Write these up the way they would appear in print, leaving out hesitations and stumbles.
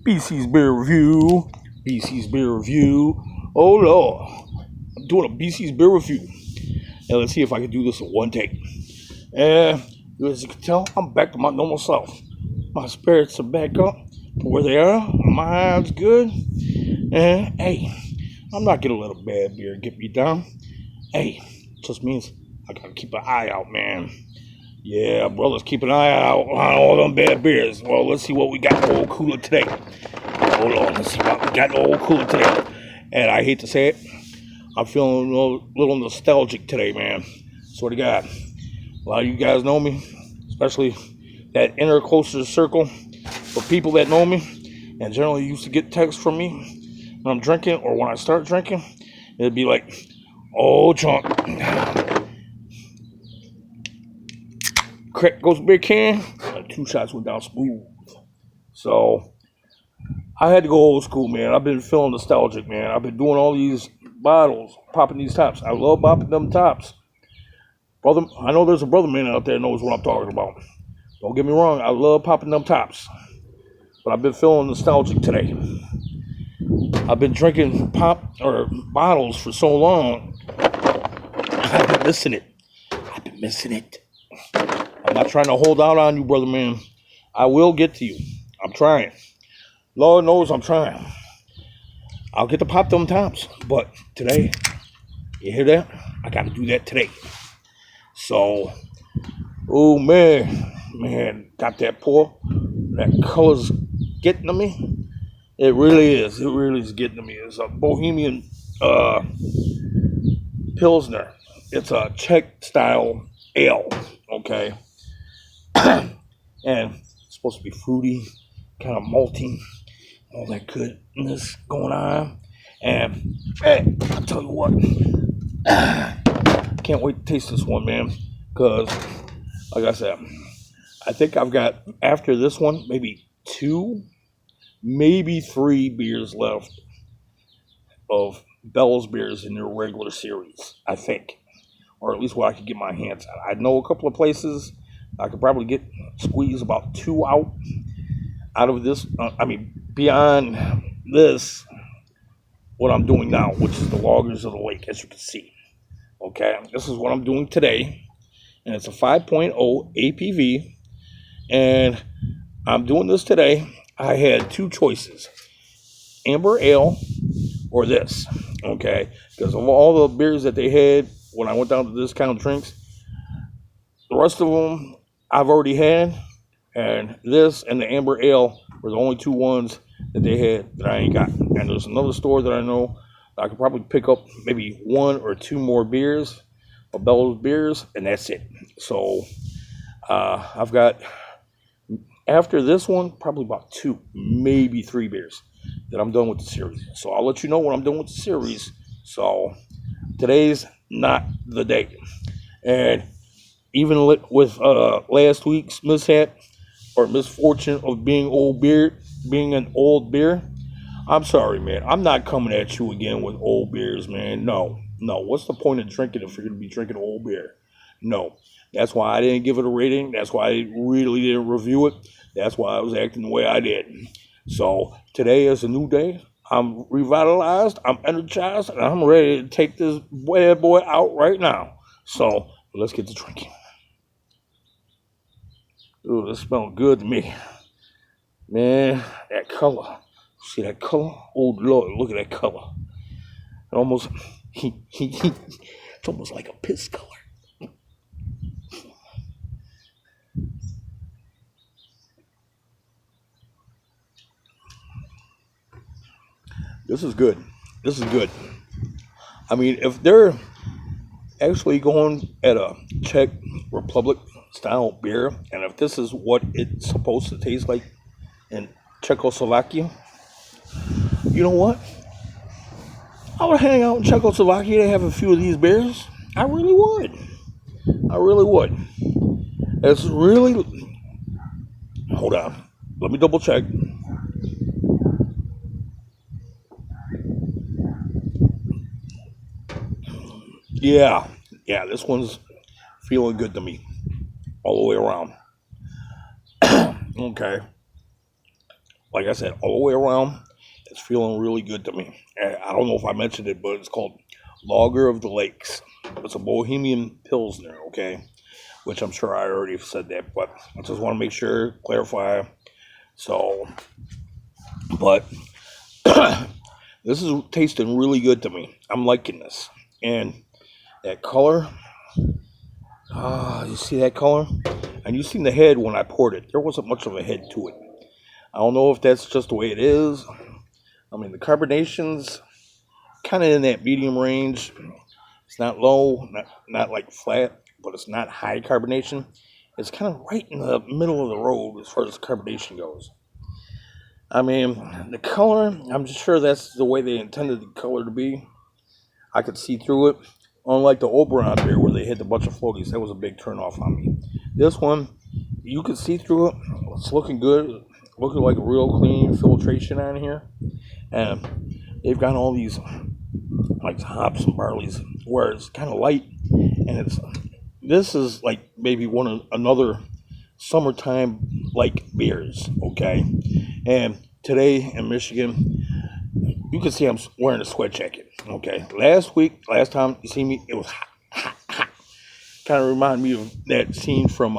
BC's Beer Review. BC's Beer Review. Oh Lord. I'm doing a BC's Beer Review. And let's see if I can do this in one take. And as you can tell, I'm back to my normal self. My spirits are back up to where they are. My mind's good. And hey, I'm not gonna let a bad beer get me down. Hey, it just means I gotta keep an eye out, man. Yeah, brothers, keep an eye out on all them bad beers. Well, let's see what we got in the old cooler today. Hold on, let's see what we got in the old cooler today. And I hate to say it, I'm feeling a little nostalgic today, man. Swear to God. A lot of you guys know me, especially that inner closer circle for people that know me and generally used to get texts from me when I'm drinking or when I start drinking. It'd be like, oh, drunk. Crack goes big can, and 2 shots went down smooth. So I had to go old school, man. I've been feeling nostalgic, man. I've been doing all these bottles, popping these tops. I love popping them tops. Brother, I know there's a brother man out there that knows what I'm talking about. Don't get me wrong, I love popping them tops. But I've been feeling nostalgic today. I've been drinking pop or bottles for so long. I've been missing it. I'm not trying to hold out on you, brother man. I will get to you. I'm trying. Lord knows I'm trying. I'll get to pop them tops. But today, you hear that? I got to do that today. So, oh man, got that pour. That color's getting to me. It really is. It really is getting to me. It's a Bohemian Pilsner. It's a Czech style ale. Okay. And it's supposed to be fruity, kind of malty, all that goodness going on. And hey, I'll tell you what, can't wait to taste this one, man. Because, like I said, I think I've got, after this one, maybe 2, maybe 3 beers left of Bell's beers in their regular series, I think. Or at least what I could get my hands on. I know a couple of places I could probably squeeze about 2 out of this. Beyond this, what I'm doing now, which is the Lagers of the Lake, as you can see. Okay, this is what I'm doing today, and it's a 5.0 APV, and I'm doing this today. I had 2 choices, amber ale or this, okay, because of all the beers that they had when I went down to Discount Drinks, the rest of them I've already had, and this and the amber ale were the only 2 ones that they had that I ain't got. And there's another store that I know I could probably pick up maybe 1 or 2 more beers of Bell's beers, and that's it. So I've got, after this one, probably about 2, maybe 3 beers that I'm done with the series. So I'll let you know when I'm done with the series. So today's not the day. And even with last week's mishap or misfortune of being an old beer, I'm sorry, man. I'm not coming at you again with old beers, man. No. What's the point of drinking if you're going to be drinking old beer? No. That's why I didn't give it a rating. That's why I really didn't review it. That's why I was acting the way I did. So today is a new day. I'm revitalized. I'm energized. And I'm ready to take this bad boy out right now. So let's get to drinking. Ooh, this smells good to me. Man, that color. See that color? Oh, Lord, look at that color. It almost, it's almost like a piss color. This is good. I mean, if they're actually going at a Czech Republic style beer, and if this is what it's supposed to taste like in Czechoslovakia, you know what? I would hang out in Czechoslovakia to have a few of these beers. I really would. It's really... Hold on. Let me double check. Yeah, this one's feeling good to me all the way around. Okay. like I said, all the way around, it's feeling really good to me. And I don't know if I mentioned it, but it's called Lager of the Lakes. It's a Bohemian Pilsner, okay? Which I'm sure I already said that, but I just want to make sure, clarify. So, but this is tasting really good to me. I'm liking this. And that color, you see that color? And you seen the head when I poured it. There wasn't much of a head to it. I don't know if that's just the way it is. I mean, the carbonation's kind of in that medium range. It's not low, not like flat, but it's not high carbonation. It's kind of right in the middle of the road as far as carbonation goes. I mean, the color, I'm just sure that's the way they intended the color to be. I could see through it. Unlike the Oberon beer where they hit a bunch of floaties, that was a big turnoff on me. This one, you could see through it. It's looking good. Looking like a real clean filtration on here. And they've got all these like hops and barleys where it's kind of light. And this is like maybe another summertime like beers, okay? And today in Michigan, you can see I'm wearing a sweat jacket, okay? Last time you see me, it was hot, hot, hot. Kind of reminded me of that scene from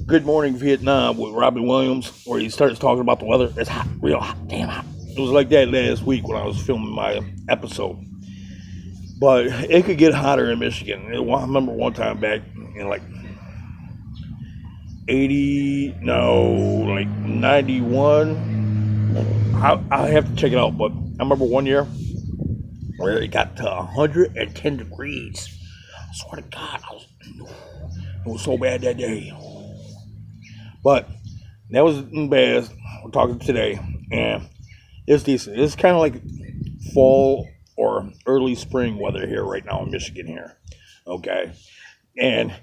Good Morning Vietnam with Robin Williams, where he starts talking about the weather. It's hot, real hot, damn hot. It was like that last week when I was filming my episode. But it could get hotter in Michigan. I remember one time back in like 91. I have to check it out, but I remember one year where it got to 110 degrees. I swear to God, it was so bad that day. But that wasn't bad. We're talking today, and it's decent. It's kind of like fall or early spring weather here right now in Michigan here, okay? And,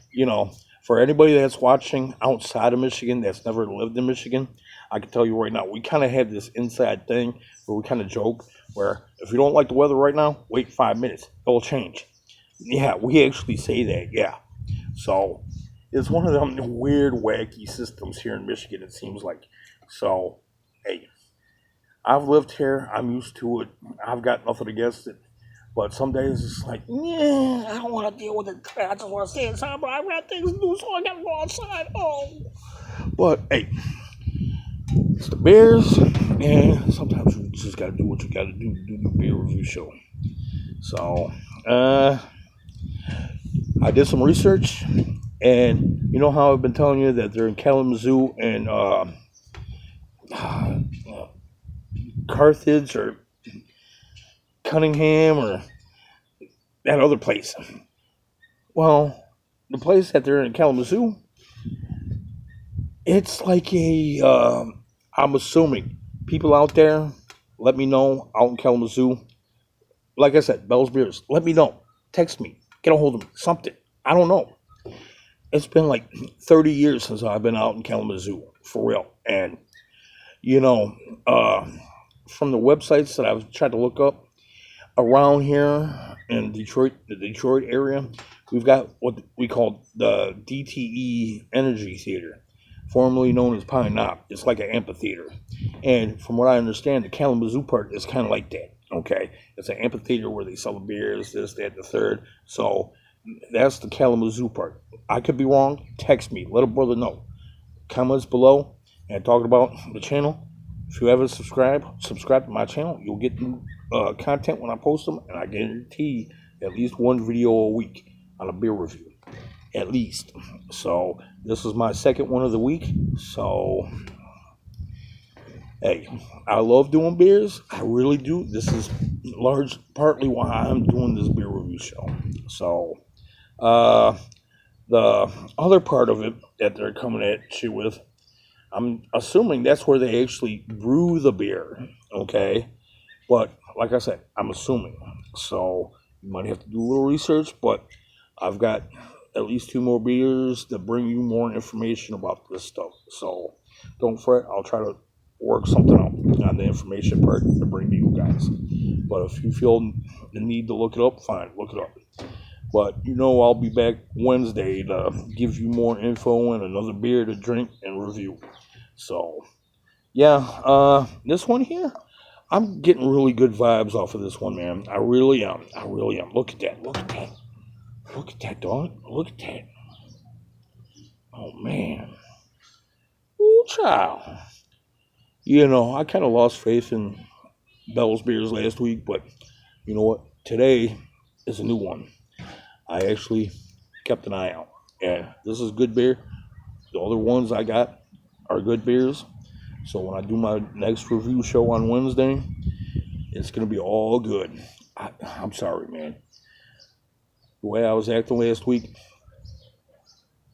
for anybody that's watching outside of Michigan that's never lived in Michigan, I can tell you right now, we kind of have this inside thing where we kind of joke where if you don't like the weather right now, wait 5 minutes. It'll change. Yeah, we actually say that, yeah. So it's one of them weird, wacky systems here in Michigan, it seems like. So, hey, I've lived here. I'm used to it. I've got nothing against it. But some days it's like, yeah, I don't want to deal with it. I just want to stay inside, but I've got things to do, so I got to go outside. Oh. But, hey, it's the Bears, and sometimes you just got to do what you got to do the beer review show. So, I did some research, and you know how I've been telling you that they're in Kalamazoo and Carthage or Cunningham or that other place. Well, the place that they're in Kalamazoo, it's like I'm assuming people out there, let me know out in Kalamazoo. Like I said, Bell's Beers, let me know. Text me, get a hold of me, something. I don't know. It's been like 30 years since I've been out in Kalamazoo, for real. And, from the websites that I've tried to look up, around here in Detroit, the Detroit area, we've got what we call the DTE Energy Theater, formerly known as Pine Knob. It's like an amphitheater. And from what I understand, the Kalamazoo part is kind of like that, okay? It's an amphitheater where they sell the beers, this, that, the third. So that's the Kalamazoo part. I could be wrong. Text me. Let a brother know. Comments below. And talking about the channel. If you haven't subscribed to my channel. You'll get new content when I post them. And I guarantee at least one video a week on a beer review. At least. So this is my second one of the week. So, hey, I love doing beers. I really do. This is partly why I'm doing this beer review show. So, the other part of it that they're coming at you with, I'm assuming that's where they actually brew the beer, okay? But like I said, I'm assuming. So you might have to do a little research, but I've got at least 2 more beers to bring you more information about this stuff. So don't fret. I'll try to work something out on the information part to bring to you guys. But if you feel the need to look it up, fine, look it up. But I'll be back Wednesday to give you more info and another beer to drink and review. So Yeah, this one here, I'm getting really good vibes off of this one, man. I really am. I really am. Look at that. Look at that. Look at that, dog. Look at that. Oh, man. Ooh, child. You know, I kind of lost faith in Bell's beers last week, but you know what? Today is a new one. I actually kept an eye out. And this is good beer. The other ones I got are good beers. So when I do my next review show on Wednesday, it's going to be all good. I'm sorry, man. The way I was acting last week,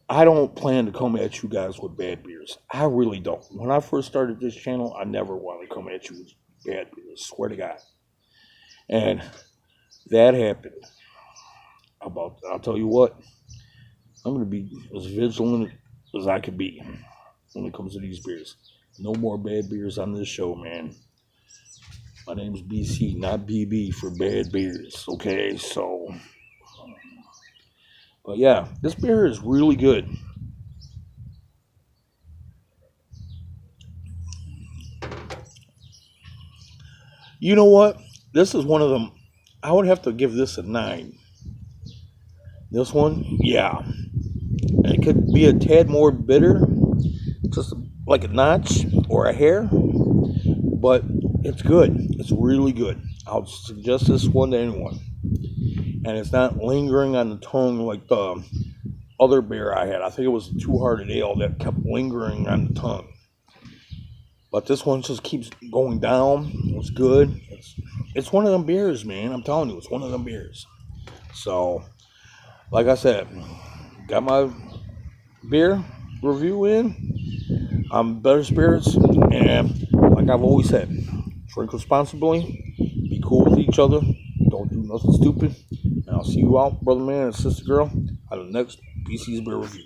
I don't plan to come at you guys with bad beers. I really don't. When I first started this channel, I never wanted to come at you with bad beers. Swear to God. And that happened. I'll tell you what, I'm going to be as vigilant as I could be when it comes to these beers. No more bad beers on this show, man. My name's BC, not BB for bad beers, okay? So, but yeah, this beer is really good. You know what? This is one of them. I would have to give this a 9. This one, yeah. And it could be a tad more bitter, just like a notch or a hair, but it's good. It's really good. I'll suggest this one to anyone. And it's not lingering on the tongue like the other beer I had. I think it was the Two Hearted Ale that kept lingering on the tongue. But this one just keeps going down. It's good. It's one of them beers, man. I'm telling you, it's one of them beers. So, like I said, got my beer review in. I'm Better Spirits, and like I've always said, drink responsibly, be cool with each other, don't do nothing stupid, and I'll see you out, brother man and sister girl, on the next BC's Beer Review.